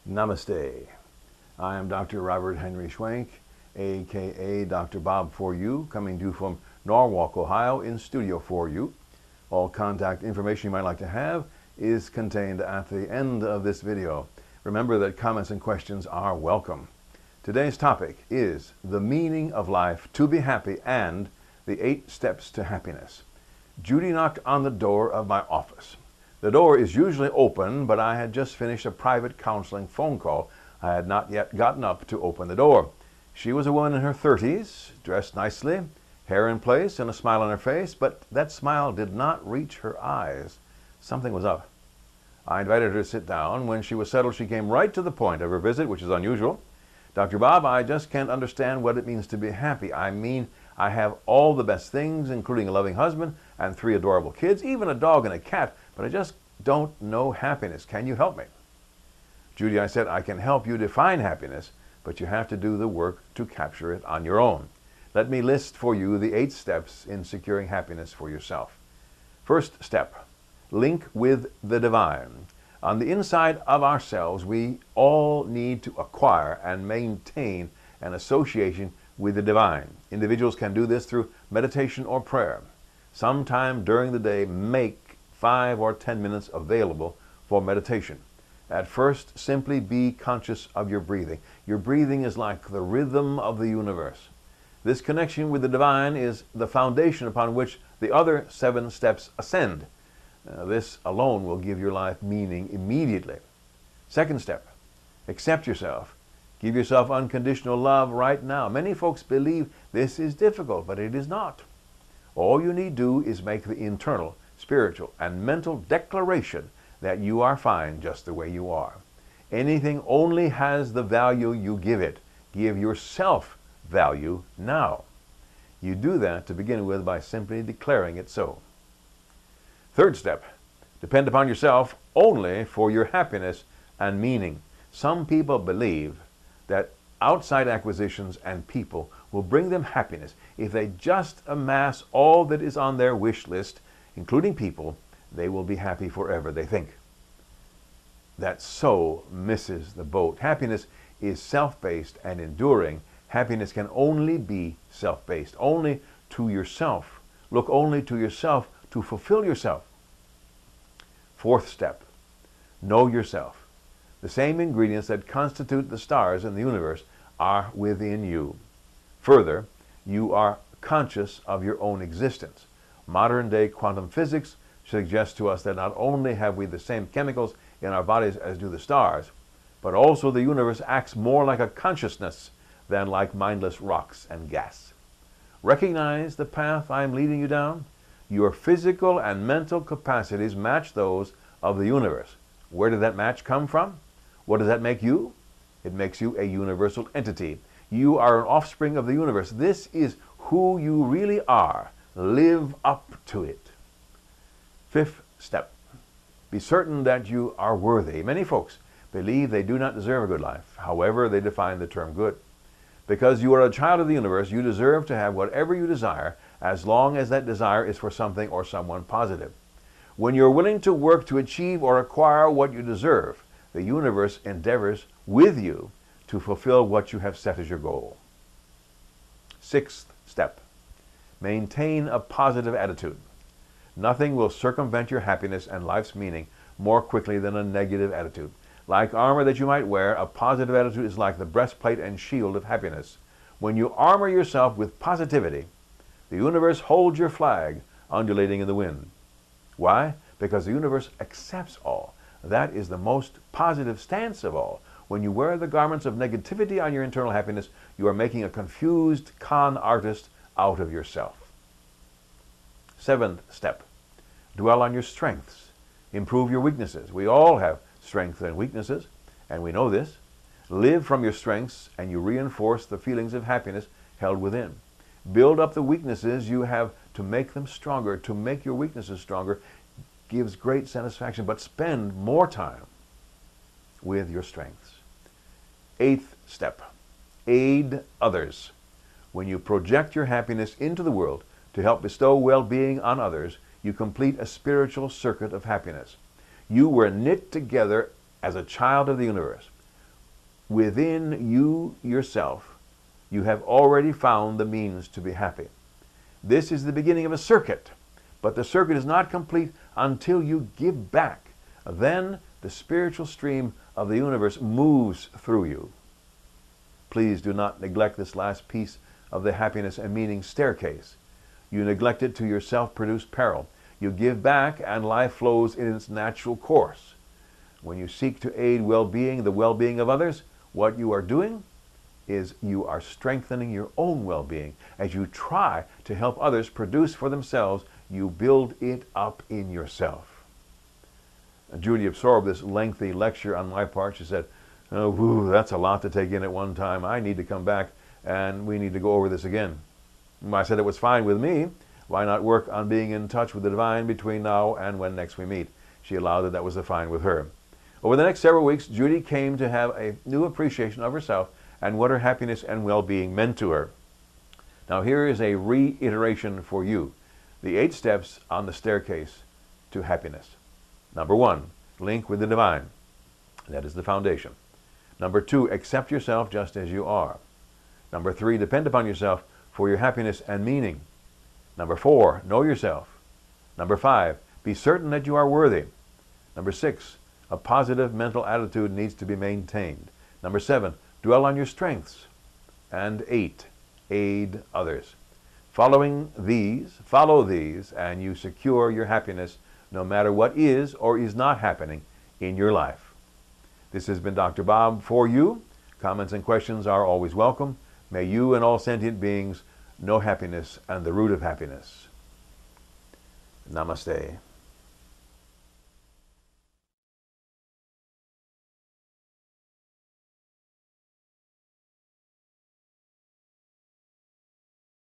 Namaste. I am Dr. Robert Henry Schwenk, aka Dr. Bob for You, coming to you from Norwalk, Ohio, in studio for you. All contact information you might like to have is contained at the end of this video. Remember that comments and questions are welcome. Today's topic is the meaning of life, to be happy, and the 8 steps to happiness. Judy knocked on the door of my office. The door is usually open, but I had just finished a private counseling phone call. I had not yet gotten up to open the door. She was a woman in her 30s, dressed nicely, hair in place, and a smile on her face, but that smile did not reach her eyes. Something was up. I invited her to sit down. When she was settled, she came right to the point of her visit, which is unusual. Dr. Bob, I just can't understand what it means to be happy. I mean, I have all the best things, including a loving husband and 3 adorable kids, even a dog and a cat, but I just don't know happiness. Can you help me? Judy, I said, I can help you define happiness, but you have to do the work to capture it on your own. Let me list for you the 8 steps in securing happiness for yourself. First step, link with the divine. On the inside of ourselves, we all need to acquire and maintain an association with the divine. Individuals can do this through meditation or prayer. Sometime during the day, make 5 or 10 minutes available for meditation. At first, simply be conscious of your breathing. Your breathing is like the rhythm of the universe. This connection with the divine is the foundation upon which the other 7 steps ascend. This alone will give your life meaning immediately. Second step, accept yourself. Give yourself unconditional love right now. Many folks believe this is difficult, but it is not. All you need do is make the internal, spiritual, and mental declaration that you are fine just the way you are. Anything only has the value you give it. Give yourself value now. You do that to begin with by simply declaring it so. Third step, depend upon yourself only for your happiness and meaning. Some people believe that outside acquisitions and people will bring them happiness if they just amass all that is on their wish list, including people. They will be happy forever, they think. That so misses the boat. Happiness is self-based and enduring. Happiness can only be self-based, only to yourself. Look only to yourself to fulfill yourself. Fourth step, know yourself. The same ingredients that constitute the stars in the universe are within you. Further, you are conscious of your own existence. Modern-day quantum physics suggests to us that not only have we the same chemicals in our bodies as do the stars, but also the universe acts more like a consciousness than like mindless rocks and gas. Recognize the path I am leading you down. Your physical and mental capacities match those of the universe. Where did that match come from? What does that make you? It makes you a universal entity. You are an offspring of the universe. This is who you really are. Live up to it. Fifth step, be certain that you are worthy. Many folks believe they do not deserve a good life. However, they define the term good. Because you are a child of the universe, you deserve to have whatever you desire, as long as that desire is for something or someone positive. When you're willing to work to achieve or acquire what you deserve, the universe endeavors with you to fulfill what you have set as your goal. Sixth step, maintain a positive attitude. Nothing will circumvent your happiness and life's meaning more quickly than a negative attitude. Like armor that you might wear, a positive attitude is like the breastplate and shield of happiness. When you armor yourself with positivity, the universe holds your flag undulating in the wind. Why? Because the universe accepts all. That is the most positive stance of all. When you wear the garments of negativity on your internal happiness, you are making a confused con artist out of yourself. Seventh step, dwell on your strengths. Improve your weaknesses. We all have strengths and weaknesses, and we know this. Live from your strengths, and you reinforce the feelings of happiness held within. Build up the weaknesses you have to make them stronger. To make your weaknesses stronger gives great satisfaction, but spend more time with your strengths. Eighth step, aid others. When you project your happiness into the world to help bestow well-being on others, you complete a spiritual circuit of happiness. You were knit together as a child of the universe. within you yourself, you have already found the means to be happy. This is the beginning of a circuit, but the circuit is not complete until you give back. Then the spiritual stream of the universe moves through you. Please do not neglect this last piece of the happiness and meaning staircase. You neglect it to your self-produced peril. You give back and life flows in its natural course. When you seek to aid well-being, the well-being of others, what you are doing is you are strengthening your own well-being. As you try to help others produce for themselves, you build it up in yourself. Judy absorbed this lengthy lecture on my part. She said, "Oh, whew, that's a lot to take in at one time. I need to come back and we need to go over this again." I said it was fine with me. Why not work on being in touch with the divine between now and when next we meet? She allowed it. That was fine with her. Over the next several weeks, Judy came to have a new appreciation of herself and what her happiness and well-being meant to her. Now here is a reiteration for you. The 8 steps on the staircase to happiness. Number 1, link with the divine. That is the foundation. Number 2, accept yourself just as you are. Number 3, depend upon yourself for your happiness and meaning. Number 4, know yourself. Number 5, be certain that you are worthy. Number 6, a positive mental attitude needs to be maintained. Number 7, dwell on your strengths. And 8, aid others. Follow these, and you secure your happiness no matter what is or is not happening in your life. This has been Dr. Bob for you. Comments and questions are always welcome. May you and all sentient beings know happiness and the root of happiness. Namaste.